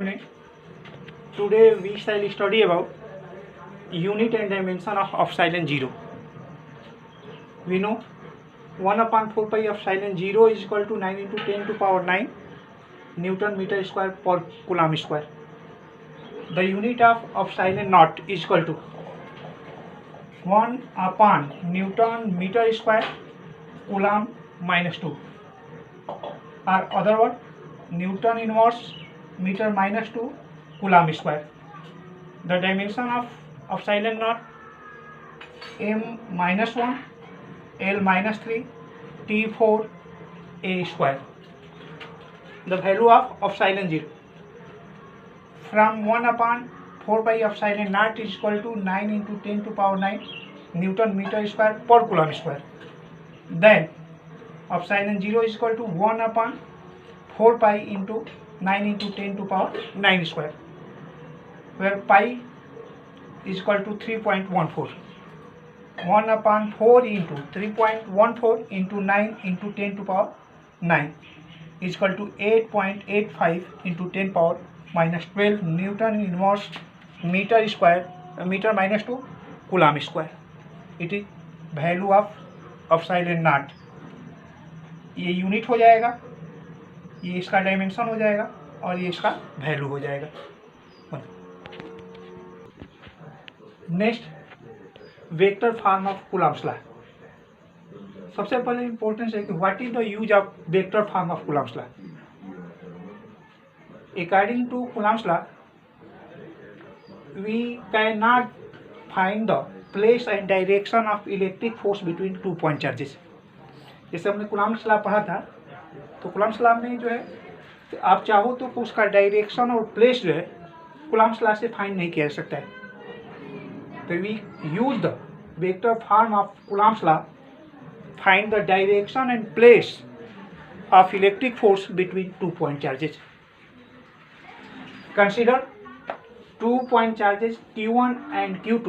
evening. Today we shall study about unit and dimension of epsilon 0. We know 1 upon 4 pi epsilon 0 is equal to 9 into 10 to power 9 Newton meter square per Coulomb square. The unit of epsilon naught is equal to 1 upon Newton meter square Coulomb minus 2, or other word Newton inverse meter minus 2 Coulomb square. The dimension of epsilon naught m minus 1 L minus 3 T4 A square. The value of epsilon 0 from 1 upon 4 pi epsilon naught is equal to 9 into 10 to power 9 Newton meter square per Coulomb square. Then epsilon 0 is equal to 1 upon 4 pi into 9 into 10 to power 9 square, where pi is equal to 3.14. 1 upon 4 into 3.14 into 9 into 10 to power 9 is equal to 8.85 into 10 power minus 12 Newton inverse meter square meter minus 2 Coulomb square. It is value of epsilon naught. ये unit हो जाएगा, ये इसका dimension हो जाएगा और ये इसका वैल्यू हो जाएगा. Next, vector form of Coulomb's law. सबसे पहले इंपॉर्टेंस है कि what is the use of vector form of Coulomb's law. According to Coulomb's law, we cannot find the place and direction of electric force between two point charges. जैसे हमने Coulomb's law पढ़ा था, तो Coulomb's law में जो है आप चाहो तो उसका डायरेक्शन और प्लेस जो है Coulomb's लॉ से फाइंड नहीं किया जा सकता है. तो we use the vector form of Coulomb's law, find the direction and place of electric force between 2 point charges. Consider 2 point charges Q1 and Q2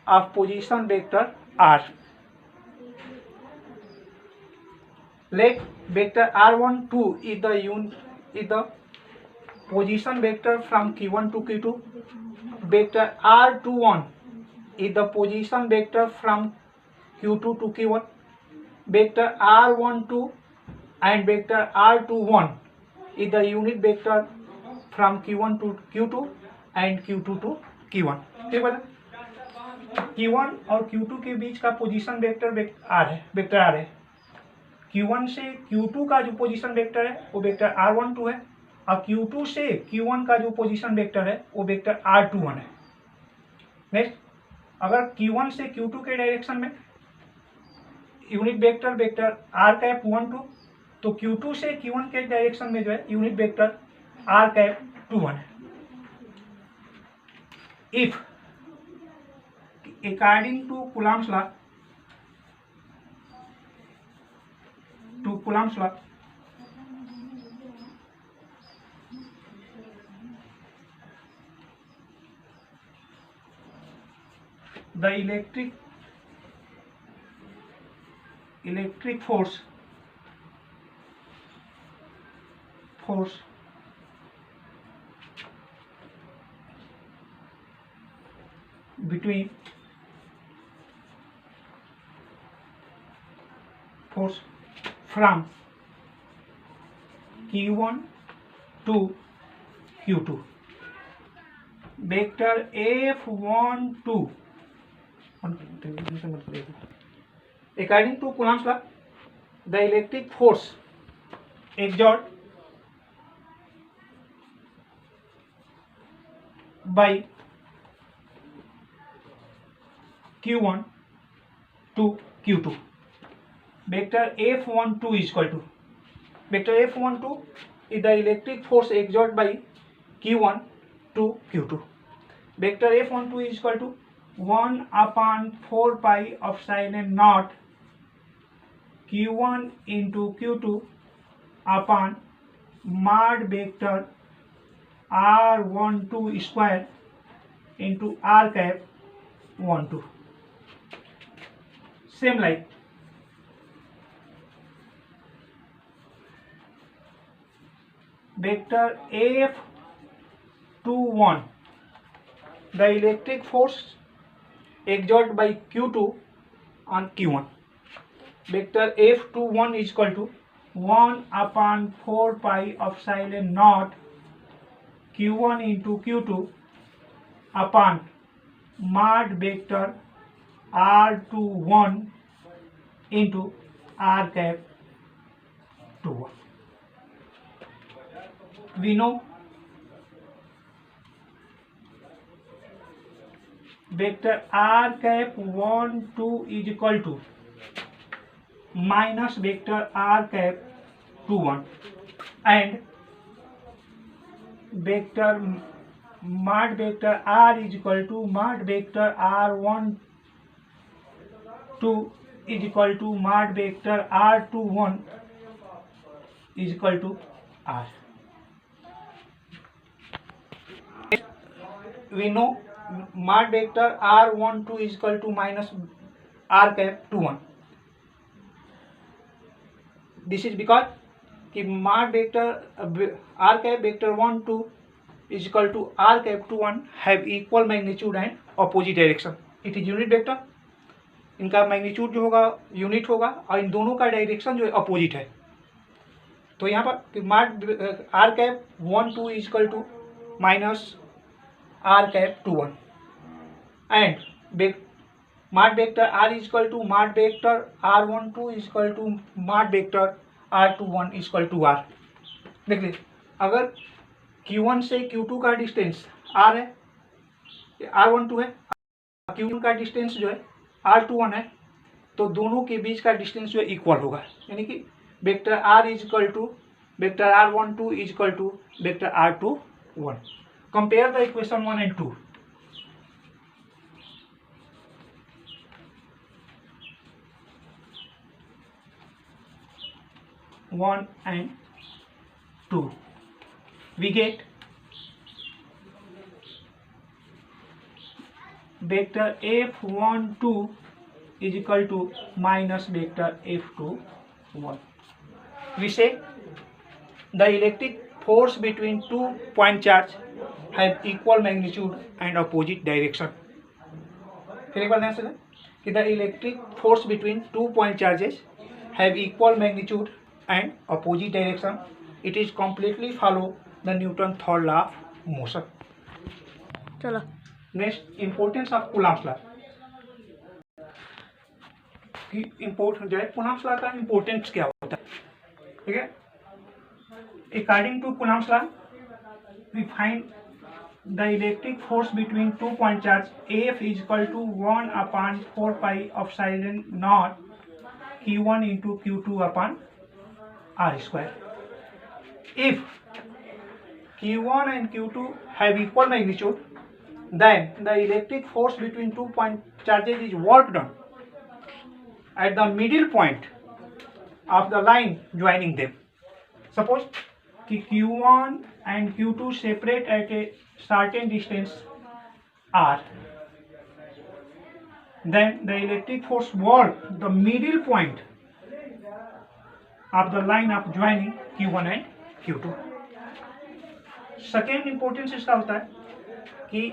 of position vector R. Let vector R12 is the position vector from Q1 to Q2. Vector R21 is the position vector from Q2 to Q1. Vector R12 and vector R21 is the unit vector from Q1 to Q2 and Q2 to Q1. ठीक है. Q1 और Q2 के बीच का position vector R है, vector R है. Q1 से Q2 का जो पोजीशन वेक्टर है वो वेक्टर R12 है, और Q2 से Q1 का जो पोजीशन वेक्टर है वो वेक्टर R21 है. नेक्स्ट, अगर Q1 से Q2 के डायरेक्शन में unit vector vector R cap 1 2, तो Q2 से Q1 के डायरेक्शन में जो है यूनिट वेक्टर R कैप 2 1 है. If according to Coulomb's law, the electric force between force from Q1 to Q2 vector F12. According to Coulomb's law, the electric force exerted by Q1 to Q2 vector F12 is equal to, vector F12 is the electric force exerted by Q1 to Q2. Vector F12 is equal to 1 upon 4 pi epsilon naught Q1 into Q2 upon mod vector R12 square into R cap 12. Same like vector F F21, the electric force exerted by Q2 on Q1. Vector F21 is equal to 1 upon 4 pi epsilon naught Q1 into Q2 upon mod vector R21 into R cap 21. We know vector R cap 1 2 is equal to minus vector R cap 21 and vector mod vector R is equal to mod vector R1 2 is equal to mod vector R21 is equal to R. We know mod vector R12 is equal to minus R cap 21. This is because कि mod vector R cap vector 1 2 is equal to R cap 21 have equal magnitude and opposite direction. It is unit vector. इनका magnitude जो होगा unit होगा और इन दोनों का direction जो है अपोजिट है. तो यहाँ पर mod R cap 1 2 is equal to minus R cap 21 and mod vector R is equal to mod vector R12 is equal to mod vector R21 is equal to R. देख लीजिए अगर Q1 से Q2 का distance R है, R12 है, Q1 का distance जो है R21 है, तो दोनों के बीच का डिस्टेंस जो है इक्वल होगा. यानी कि vector R is equal to vector R12 is equal to vector R21. Compare the equation 1 and 2. One and 2, we get vector F12 is equal to minus vector F21. We say the electric force between two point charge have equal magnitude and opposite direction. फिर एक बार ध्यान से लें कि the electric force between 2 point charges have equal magnitude and opposite direction. It is completely follow the Newton third law of motion. चलो next importance of Coulomb's law. Important जो है Coulomb's law का इम्पोर्टेंस क्या होता है. ठीक है, according to Coulomb's law we find the electric force between 2 point charge F is equal to 1 upon 4 pi epsilon naught Q1 into Q2 upon R square. If Q1 and Q2 have equal magnitude, then the electric force between 2 point charges is work done at the middle point of the line joining them. Suppose कि Q1 and Q2 separate at a certain distance R, then the electric force work the middle point of the line of joining Q1 and Q2. Second importance इसका होता है कि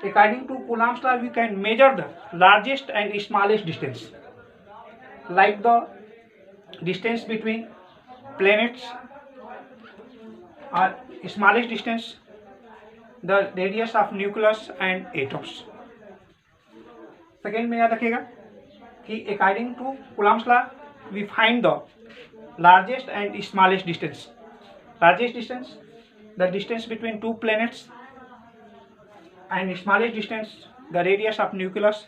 according to Coulomb's law we can measure the largest and smallest distance, like the distance between planets, or smallest distance the radius of nucleus and atoms. Second में याद रखिएगा कि according to Coulomb's law we find the largest and smallest distance. Largest distance, the distance between two planets, and smallest distance, the radius of nucleus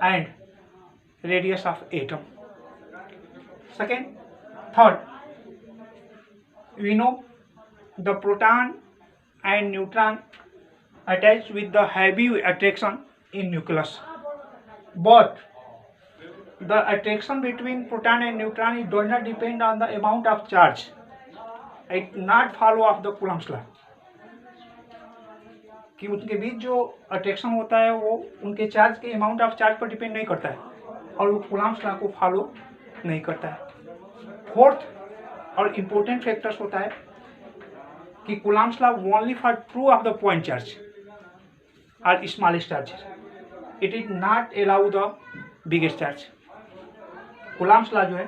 and radius of atom. Second, third, we know the proton and neutron attached with the heavy attraction in nucleus, but the attraction between proton and neutron does not depend on the amount of charge. It not follow of the Coulomb's law. कि उनके बीच जो attraction होता है वो उनके charge के amount of charge पर depend नहीं करता है और वो कूलम्ब्स लॉ को फॉलो नहीं करता है. फोर्थ और इम्पोर्टेंट फैक्टर्स होता है कि Coulomb's law only for true of the point charge or smallest charges. It is not allow the biggest charge. Coulomb's law जो है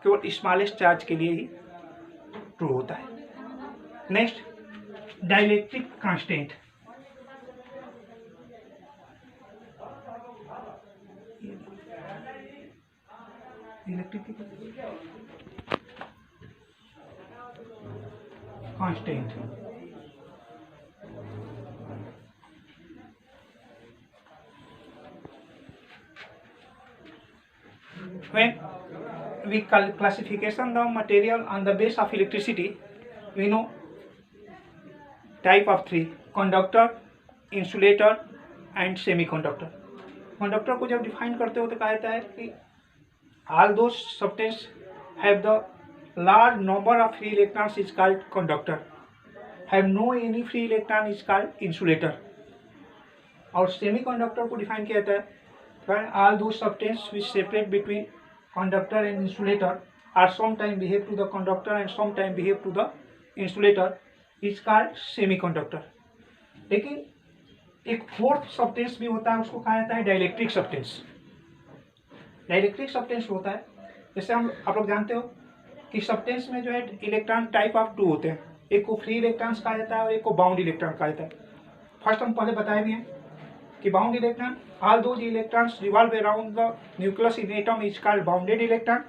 केवल स्मॉलेस्ट चार्ज के लिए ही ट्रू होता है. Next, dielectric constant. Electric constant when we classification the material on the base of electricity, we know type of three: conductor, insulator and semiconductor. Conductor को जब define करते हो तो कहा जाता है कि all those substances have the large number of free electrons is called conductor, have no any free electron is called insulator. और semiconductor को डिफाइन किया जाता है all those substances which separate between conductor and insulator are sometimes behave to the conductor and sometimes behave to the insulator is called semiconductor. लेकिन एक fourth substance भी होता है, उसको कहा जाता है डाइलेक्ट्रिक सब्सटेंस. डाइलेक्ट्रिक सब्सटेंस होता है, जैसे आप लोग जानते हो कि सब्सटेंस में जो है इलेक्ट्रॉन टाइप ऑफ टू होते हैं. एक को फ्री इलेक्ट्रॉन्स कहा जाता है और एक को बाउंड इलेक्ट्रॉन कहा जाता है. फर्स्ट हम पहले बताए भी हैं कि bound electron, all those electrons revolve around the nucleus in atom is called bounded electron.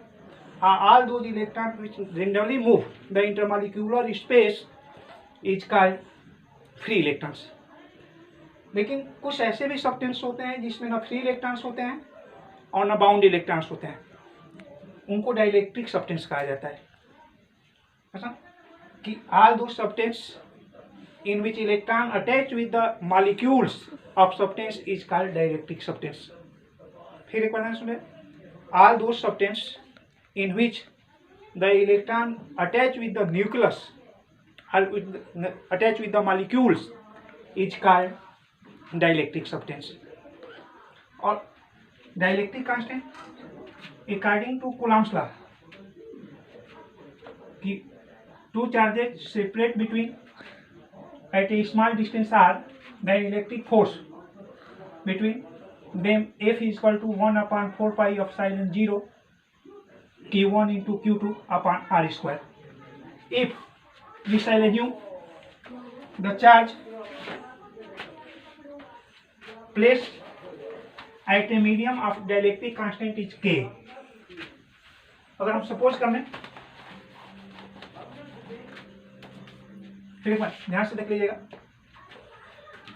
All those electrons which randomly move the intermolecular space is called free electrons. लेकिन कुछ ऐसे भी सब्सटेंस होते हैं जिसमें ना फ्री इलेक्ट्रॉन्स होते हैं और ना बाउंड इलेक्ट्रॉन्स होते हैं, उनको डाइलेक्ट्रिक सब्सटेंस कहा जाता है. ऐसा कि all those substance in which electron attach with the molecules of substance is called dielectric substance. फिर एक बार सुने, all those substance in which the electron attach with the nucleus or attach with the molecules is called dielectric substance. और dielectric constant according to Coulomb's law कि two charges separate between at a small distance r, the electric force between them F is equal to 1 upon 4 pi of epsilon 0 Q1 into Q2 upon r square. If we shall assume the charge placed at a medium of dielectric constant is K. अगर हम suppose कर लें, फिर ध्यान से देख लीजिएगा.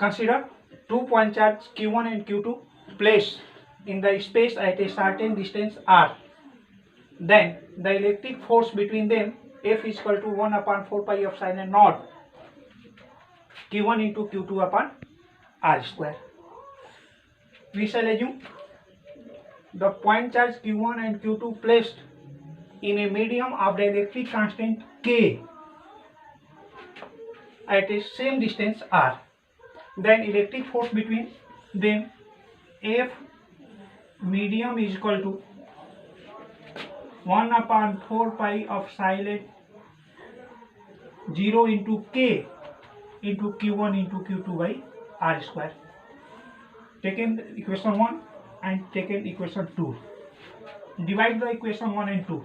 Consider 2 point charge Q1 and Q2 placed in the space at a certain distance r. Then the electric force between them F is equal to 1 upon 4 pi epsilon naught Q1 into Q2 upon r square. We shall assume the point charge Q1 and Q2 placed in a medium of dielectric constant K at a same distance r. Then electric force between them F medium is equal to 1 upon 4 pi of epsilon 0 into K into Q1 into Q2 by r square. Taken equation 1 and taken equation 2. Divide the equation 1 and 2.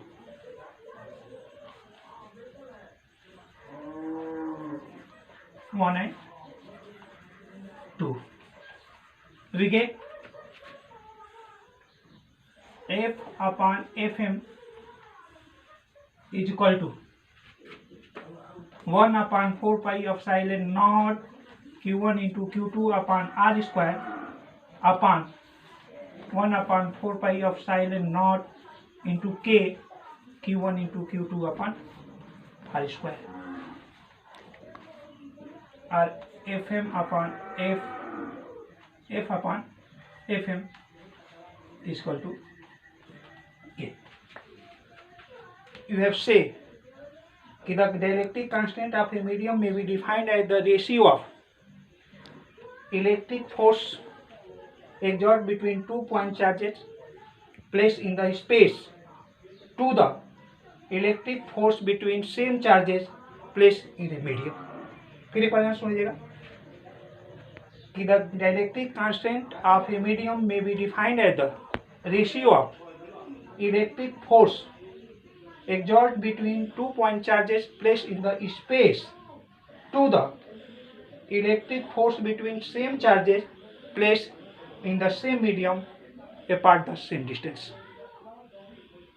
One and 2. We get F upon Fm is equal to 1 upon 4 pi of epsilon naught Q1 into Q2 upon r square upon 1 upon 4 pi of epsilon naught into K Q1 into Q2 upon r square. Or Fm upon F upon Fm is equal to K. You have said that the dielectric constant of a medium may be defined as the ratio of electric force exerted between 2 point charges placed in the space to the electric force between same charges placed in a medium. फिर एक बार सुन लीजिएगा कि the dielectric constant of a medium may be defined as the ratio of electric force exert between 2 point charges placed in the space to the electric force between same charges placed in the same medium apart the same distance.